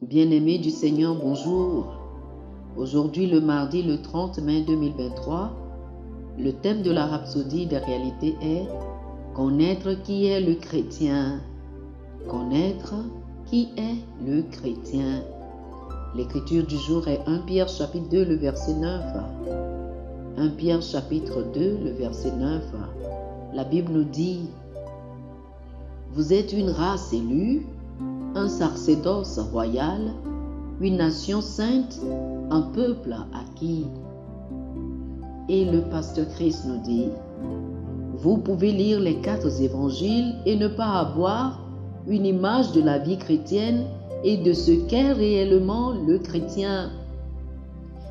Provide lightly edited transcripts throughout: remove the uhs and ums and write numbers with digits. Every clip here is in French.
Bien-aimés du Seigneur, bonjour. Aujourd'hui, le mardi, le 30 mai 2023, le thème de la rhapsodie des réalités est « Connaître qui est le chrétien ». Connaître qui est le chrétien. L'écriture du jour est 1 Pierre chapitre 2, le verset 9. 1 Pierre chapitre 2, le verset 9. La Bible nous dit « Vous êtes une race élue, un sacerdoce royal, une nation sainte, un peuple acquis. » Et le pasteur Christ nous dit, vous pouvez lire les 4 évangiles et ne pas avoir une image de la vie chrétienne et de ce qu'est réellement le chrétien.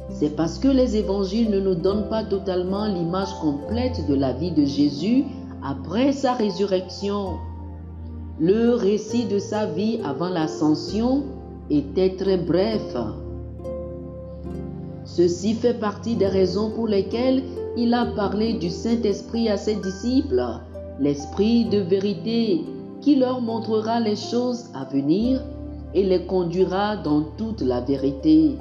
C'est parce que les évangiles ne nous donnent pas totalement l'image complète de la vie de Jésus après sa résurrection. Le récit de sa vie avant l'ascension était très bref. Ceci fait partie des raisons pour lesquelles il a parlé du Saint-Esprit à ses disciples, l'Esprit de vérité, qui leur montrera les choses à venir et les conduira dans toute la vérité.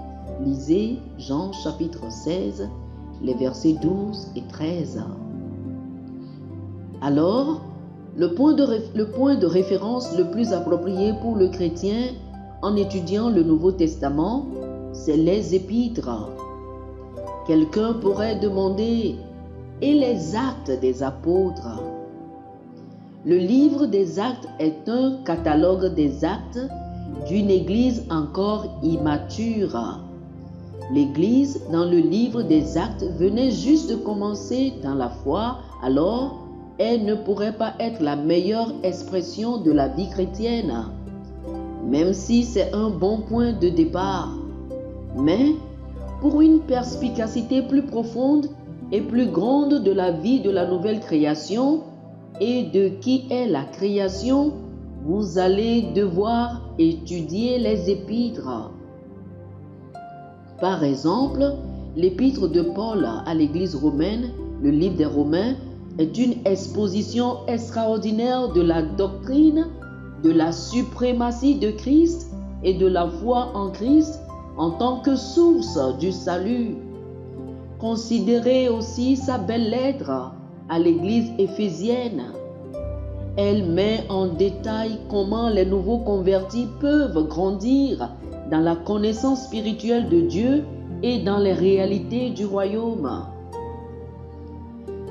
Lisez Jean chapitre 16, les versets 12 et 13. Alors, le point de référence le plus approprié pour le chrétien en étudiant le Nouveau Testament, c'est les épîtres. Quelqu'un pourrait demander « Et les actes des apôtres ?» Le livre des actes est un catalogue des actes d'une église encore immature. L'église, dans le livre des actes, venait juste de commencer dans la foi, alors elle ne pourrait pas être la meilleure expression de la vie chrétienne, même si c'est un bon point de départ. Mais pour une perspicacité plus profonde et plus grande de la vie de la nouvelle création et de qui est la création, vous allez devoir étudier les épîtres. Par exemple, l'épître de Paul à l'église romaine, le livre des Romains, est une exposition extraordinaire de la doctrine, de la suprématie de Christ et de la foi en Christ en tant que source du salut. Considérez aussi sa belle lettre à l'église éphésienne. Elle met en détail comment les nouveaux convertis peuvent grandir dans la connaissance spirituelle de Dieu et dans les réalités du royaume.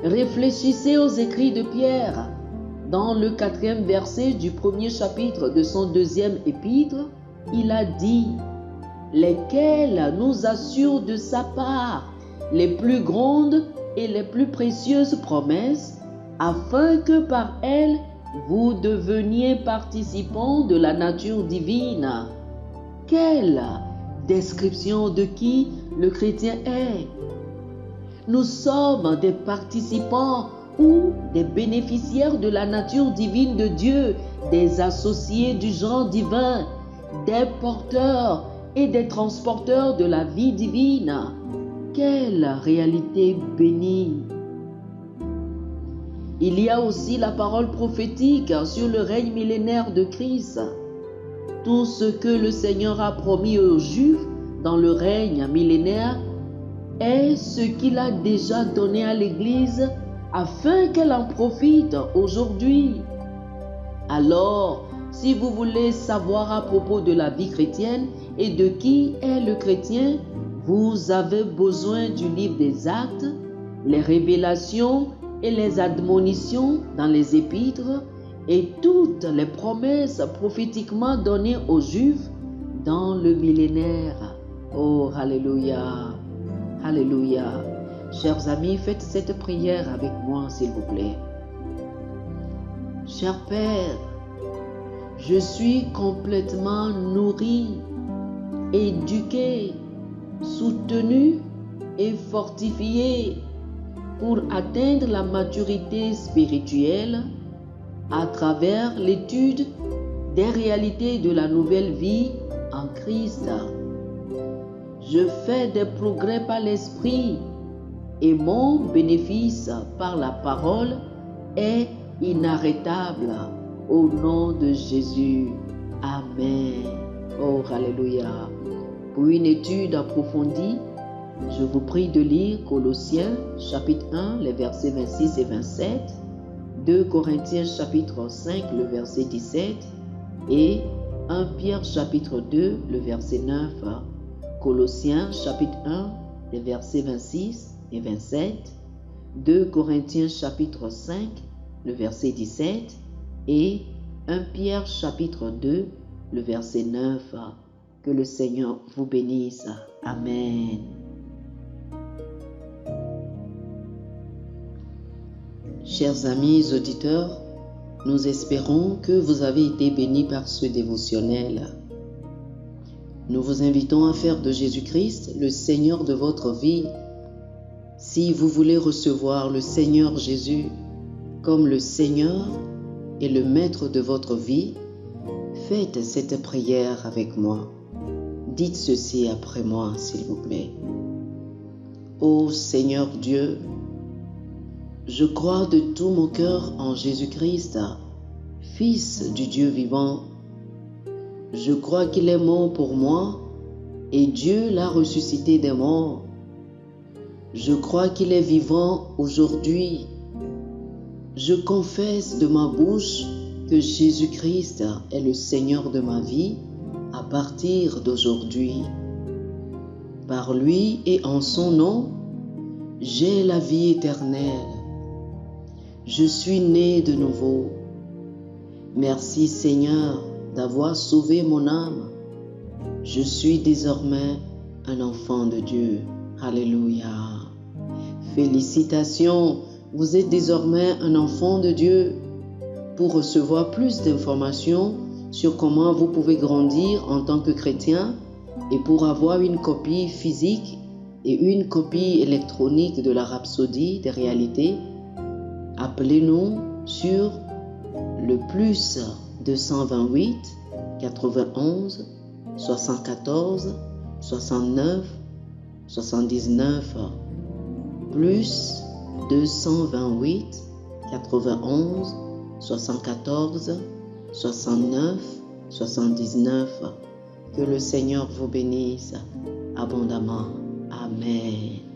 Réfléchissez aux écrits de Pierre. Dans le 4e verset du 1er chapitre de son 2e épître, il a dit « Lesquels nous assurent de sa part les plus grandes et les plus précieuses promesses, afin que par elles vous deveniez participants de la nature divine. » Quelle description de qui le chrétien est! Nous sommes des participants ou des bénéficiaires de la nature divine de Dieu, des associés du genre divin, des porteurs et des transporteurs de la vie divine. Quelle réalité bénie! Il y a aussi la parole prophétique sur le règne millénaire de Christ. Tout ce que le Seigneur a promis aux Juifs dans le règne millénaire est ce qu'il a déjà donné à l'Église afin qu'elle en profite aujourd'hui. Alors, si vous voulez savoir à propos de la vie chrétienne et de qui est le chrétien, vous avez besoin du livre des actes, les révélations et les admonitions dans les épîtres et toutes les promesses prophétiquement données aux Juifs dans le millénaire. Oh, alléluia! Alléluia. Chers amis, faites cette prière avec moi, s'il vous plaît. Cher Père, je suis complètement nourri, éduqué, soutenu et fortifié pour atteindre la maturité spirituelle à travers l'étude des réalités de la nouvelle vie en Christ. Je fais des progrès par l'Esprit et mon bénéfice par la parole est inarrêtable. Au nom de Jésus. Amen. Oh, alléluia. Pour une étude approfondie, je vous prie de lire Colossiens chapitre 1, les versets 26 et 27, 2 Corinthiens chapitre 5, le verset 17 et 1 Pierre chapitre 2, le verset 9. Colossiens chapitre 1, les versets 26 et 27, 2 Corinthiens chapitre 5, le verset 17 et 1 Pierre chapitre 2, le verset 9. Que le Seigneur vous bénisse. Amen. Chers amis auditeurs, nous espérons que vous avez été bénis par ce dévotionnel. Nous vous invitons à faire de Jésus-Christ le Seigneur de votre vie. Si vous voulez recevoir le Seigneur Jésus comme le Seigneur et le Maître de votre vie, faites cette prière avec moi. Dites ceci après moi, s'il vous plaît. Ô Seigneur Dieu, je crois de tout mon cœur en Jésus-Christ, Fils du Dieu vivant. Je crois qu'il est mort pour moi et Dieu l'a ressuscité des morts. Je crois qu'il est vivant aujourd'hui. Je confesse de ma bouche que Jésus-Christ est le Seigneur de ma vie à partir d'aujourd'hui. Par lui et en son nom, j'ai la vie éternelle. Je suis né de nouveau. Merci Seigneur d'avoir sauvé mon âme. Je suis désormais un enfant de Dieu. Alléluia. Félicitations, vous êtes désormais un enfant de Dieu. Pour recevoir plus d'informations sur comment vous pouvez grandir en tant que chrétien et pour avoir une copie physique et une copie électronique de la Rhapsodie des réalités, appelez-nous sur le plus 228 91 74 69 79 plus 228 91 74 69 79. Que le Seigneur vous bénisse abondamment. Amen.